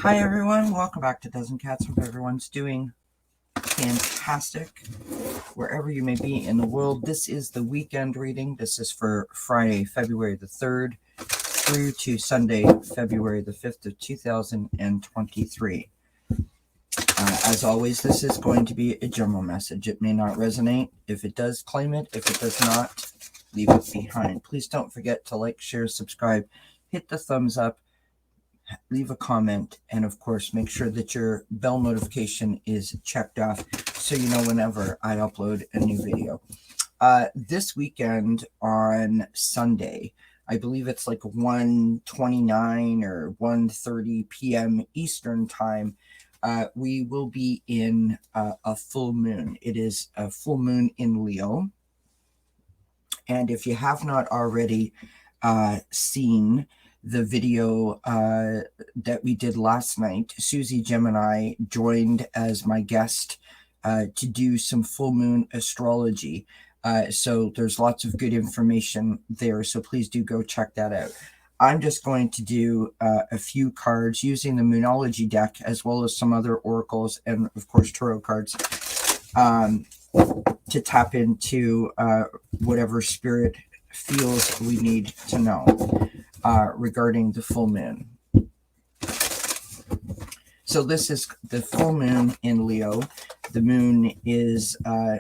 Hi everyone, welcome back to Dozen Cats. Hope everyone's doing fantastic wherever you may be in the world. This is the weekend reading. This is for Friday, February the 3rd through to Sunday, February the 5th of 2023. As always, this is going to be a general message. It may not resonate. If it does, claim it. If it does not, leave it behind. Please don't forget to like, share, subscribe, hit the thumbs up, leave a comment, and of course make sure that your bell notification is checked off so you know whenever I upload a new video. This weekend on Sunday, I believe it's like 1:29 or 1:30 p.m. Eastern time, we will be in a full moon. It is a full moon in Leo, and if you have not already seen the video that we did last night, Susie Gemini joined as my guest to do some full moon astrology. So there's lots of good information there. So please do go check that out. I'm just going to do a few cards using the Moonology deck, as well as some other oracles and, of course, tarot cards to tap into whatever spirit feels we need to know regarding the full moon. So this is the full moon in Leo. The moon is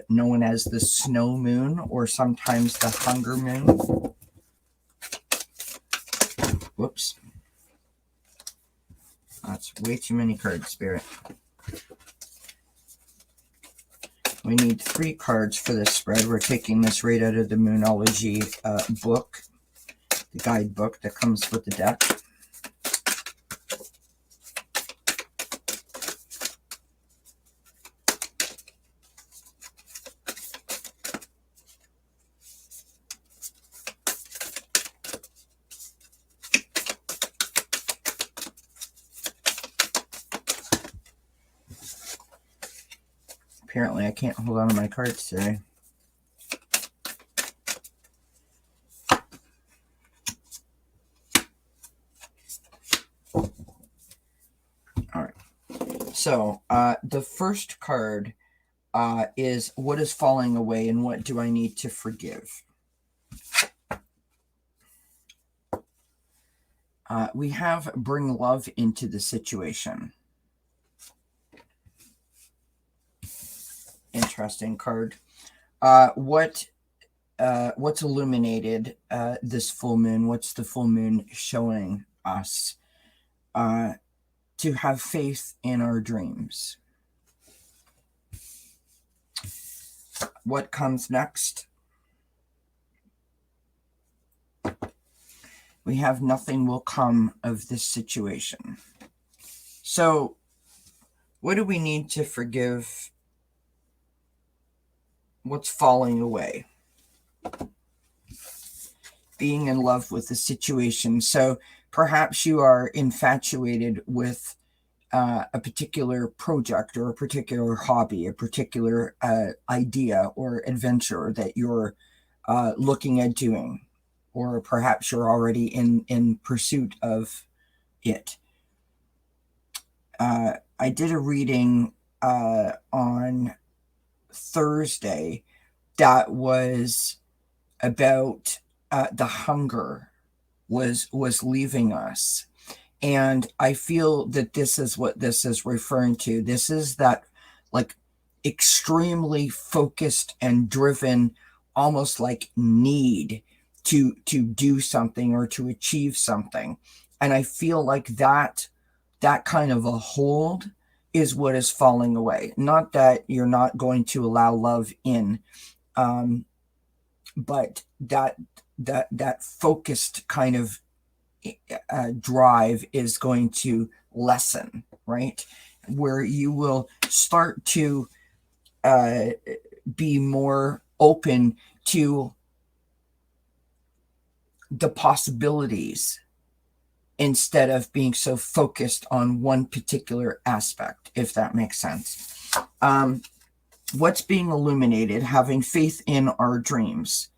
known as the snow moon, or sometimes the hunger moon. Whoops. That's way too many cards, Spirit. We need 3 cards for this spread. We're taking this right out of the Moonology book, the guidebook that comes with the deck. Apparently, I can't hold on to my cards today. All right. So, the first card is what is falling away and what do I need to forgive? We have bring love into the situation. Interesting card. What's illuminated this full moon? What's the full moon showing us? To have faith in our dreams. What comes next? We have nothing will come of this situation. So, what do we need to forgive? What's falling away? Being in love with the situation. So perhaps you are infatuated with a particular project or a particular hobby, a particular idea or adventure that you're looking at doing, or perhaps you're already in pursuit of it. I did a reading on Thursday that was about the hunger was leaving us, and I feel that this is what this is referring to. This is that like extremely focused and driven, almost like need to do something or to achieve something, and I feel like that kind of a hold is what is falling away. Not that you're not going to allow love in, but that focused kind of drive is going to lessen, right? Where you will start to be more open to the possibilities, instead of being so focused on one particular aspect, if that makes sense. What's being illuminated? Having faith in our dreams,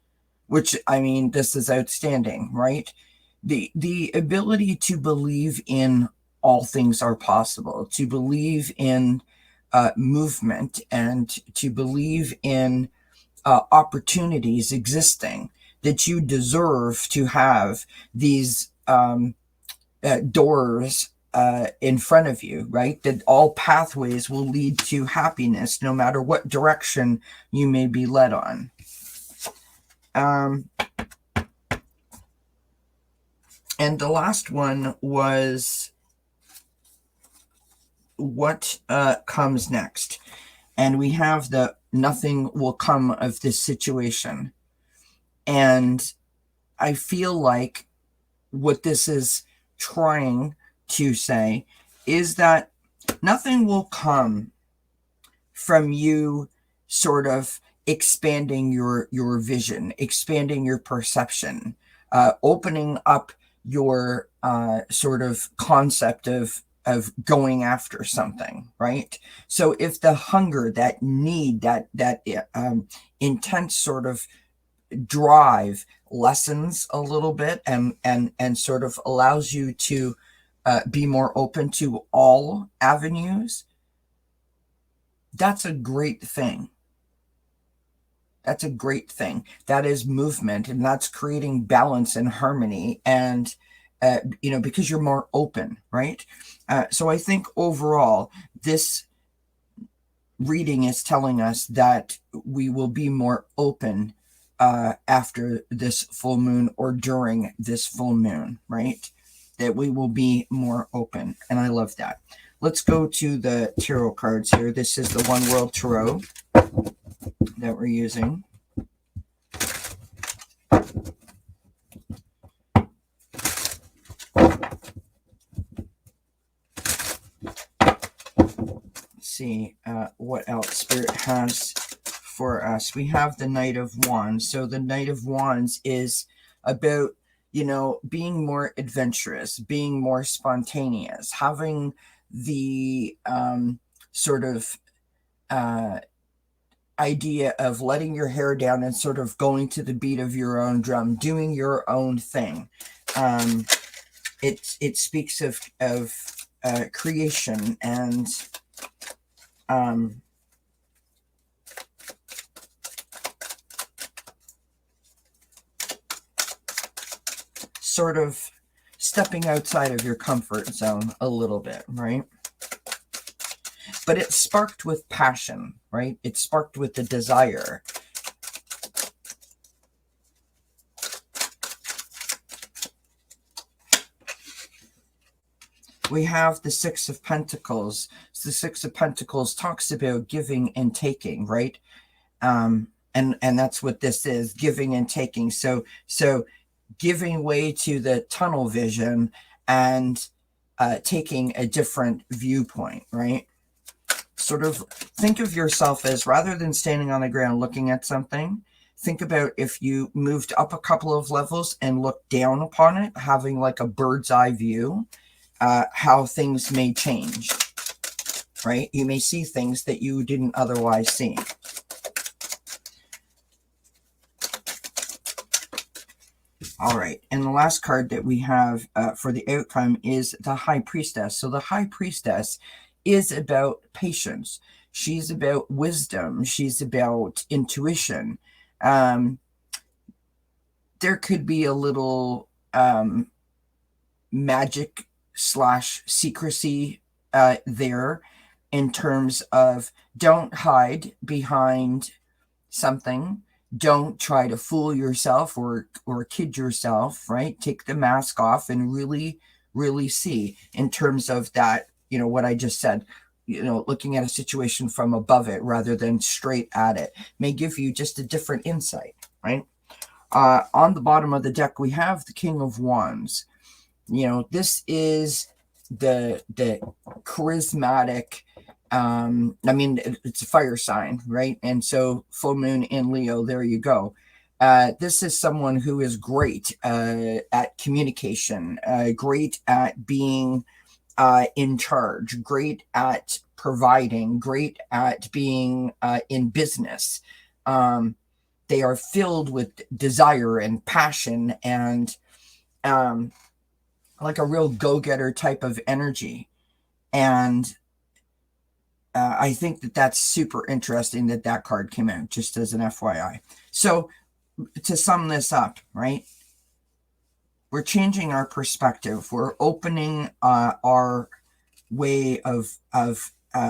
which, I mean, this is outstanding, right? The ability to believe in all things are possible, to believe in movement, and to believe in opportunities existing, that you deserve to have these doors in front of you, right? That all pathways will lead to happiness, no matter what direction you may be led on. And the last one was what comes next. And we have the nothing will come of this situation. And I feel like what this is trying to say is that nothing will come from you sort of expanding your vision, expanding your perception, opening up your sort of concept of going after something, right? So if the hunger, that need, that intense sort of drive lessens a little bit, and sort of allows you to be more open to all avenues, that's a great thing. That's a great thing. That is movement, and that's creating balance and harmony, and because you're more open, right? So I think overall, this reading is telling us that we will be more open after this full moon, or during this full moon, right? That we will be more open, and I love that. Let's go to the tarot cards here. This is the One World Tarot that we're using. See what else Spirit has for us. We have the Knight of Wands. So the Knight of Wands is about, being more adventurous, being more spontaneous, having the sort of idea of letting your hair down and sort of going to the beat of your own drum, doing your own thing. It speaks of creation and sort of stepping outside of your comfort zone a little bit, right? But it's sparked with passion, right? It's sparked with the desire. We have the Six of Pentacles. So the Six of Pentacles talks about giving and taking, right? And that's what this is, giving and taking. So giving way to the tunnel vision and taking a different viewpoint, right? Sort of think of yourself as, rather than standing on the ground looking at something, think about if you moved up a couple of levels and looked down upon it, having like a bird's eye view, how things may change, right? You may see things that you didn't otherwise see. All right, and the last card that we have for the outcome is the High Priestess. So the High Priestess is about patience. She's about wisdom. She's about intuition. There could be a little magic / secrecy there, in terms of don't hide behind something. Don't try to fool yourself or kid yourself, right? Take the mask off and really, really see, in terms of that, what I just said, looking at a situation from above it rather than straight at it may give you just a different insight, right? On the bottom of the deck, we have the King of Wands. This is the charismatic, it's a fire sign, right? And so full moon in Leo, there you go. This is someone who is great at communication, great at being in charge, great at providing, great at being in business. They are filled with desire and passion and like a real go-getter type of energy. And I think that that's super interesting that that card came out, just as an FYI. So to sum this up, right? We're changing our perspective. We're opening our way of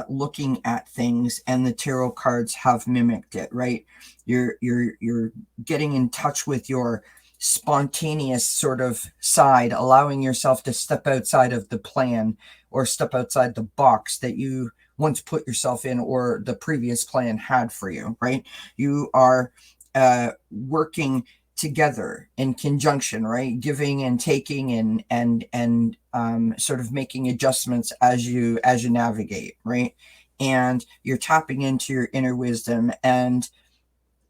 looking at things, and the tarot cards have mimicked it, right? You're getting in touch with your spontaneous sort of side, allowing yourself to step outside of the plan or step outside the box that you once put yourself in or the previous plan had for you, right? You are working together in conjunction, right? Giving and taking and sort of making adjustments as you navigate, right? And you're tapping into your inner wisdom and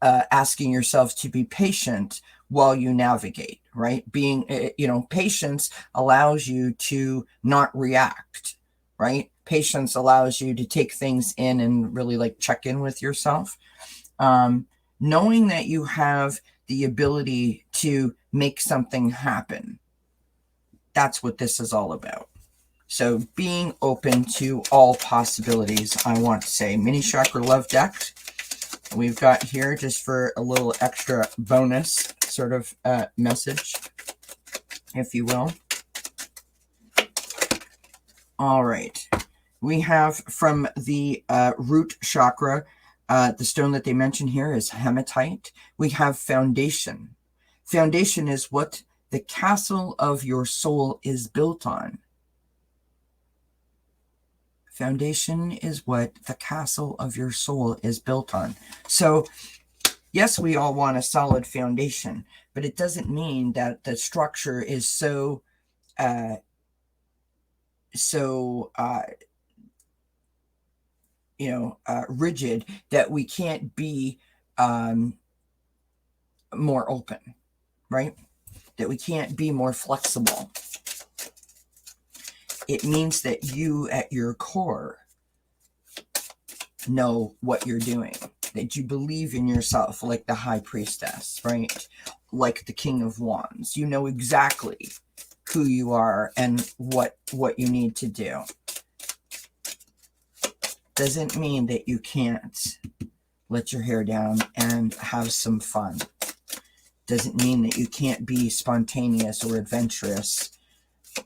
asking yourself to be patient while you navigate, right? Being, patience allows you to not react, right? Patience allows you to take things in and really like check in with yourself. Knowing that you have the ability to make something happen. That's what this is all about. So being open to all possibilities, I want to say. Mini Chakra Love deck we've got here just for a little extra bonus sort of message, if you will. All right. We have from the root chakra, the stone that they mention here is hematite. We have foundation. Foundation is what the castle of your soul is built on. Foundation is what the castle of your soul is built on. So, yes, we all want a solid foundation, but it doesn't mean that the structure is so rigid that we can't be more open, right? That we can't be more flexible. It means that you at your core know what you're doing, that you believe in yourself, like the high priestess, right? Like the king of wands. You know exactly who you are and what you need to do. Doesn't mean that you can't let your hair down and have some fun. Doesn't mean that you can't be spontaneous or adventurous,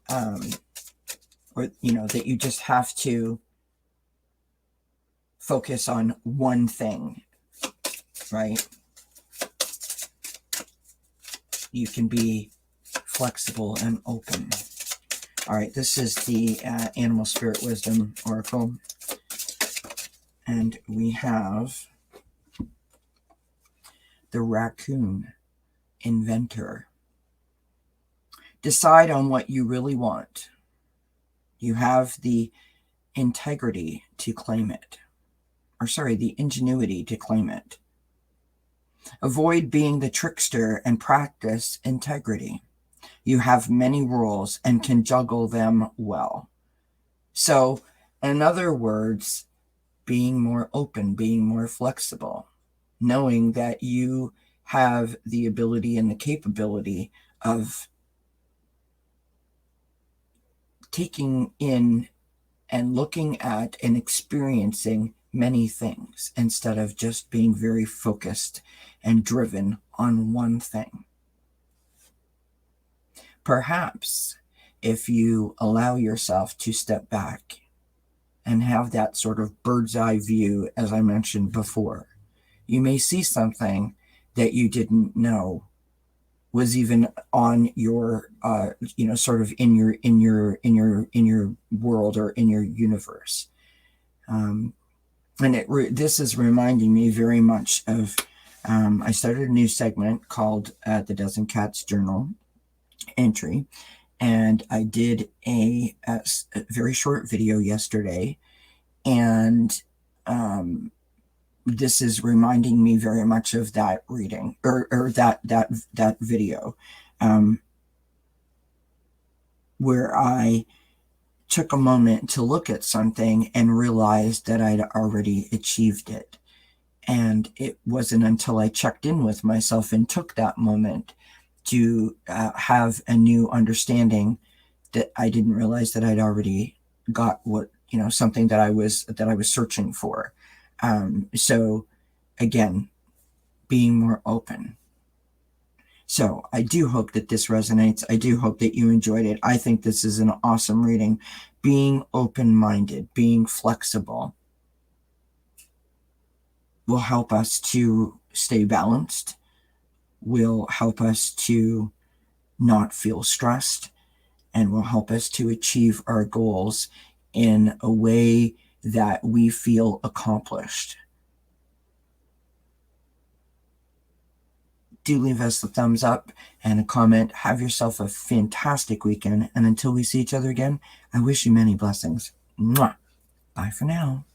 or that you just have to focus on one thing, right? You can be flexible and open. All right, this is the Animal Spirit Wisdom Oracle. And we have the Raccoon Inventor. Decide on what you really want. You have the integrity to claim it. The ingenuity to claim it. Avoid being the trickster and practice integrity. You have many rules and can juggle them well. So, in other words, being more open, being more flexible, knowing that you have the ability and the capability of taking in and looking at and experiencing many things instead of just being very focused and driven on one thing. Perhaps if you allow yourself to step back and have that sort of bird's eye view, as I mentioned before, you may see something that you didn't know was even on your, sort of in your world or in your universe. And this is reminding me very much of, I started a new segment called the Dozen Cats Journal entry, and I did a very short video yesterday, and this is reminding me very much of that reading or that video, where I took a moment to look at something and realized that I'd already achieved it. And it wasn't until I checked in with myself and took that moment to have a new understanding that I didn't realize that I'd already got what, something that I was searching for. So again, being more open. So I do hope that this resonates. I do hope that you enjoyed it. I think this is an awesome reading. Being open-minded, being flexible will help us to stay balanced, will help us to not feel stressed, and will help us to achieve our goals in a way that we feel accomplished. Do leave us a thumbs up and a comment. Have yourself a fantastic weekend. And until we see each other again, I wish you many blessings. Mwah. Bye for now.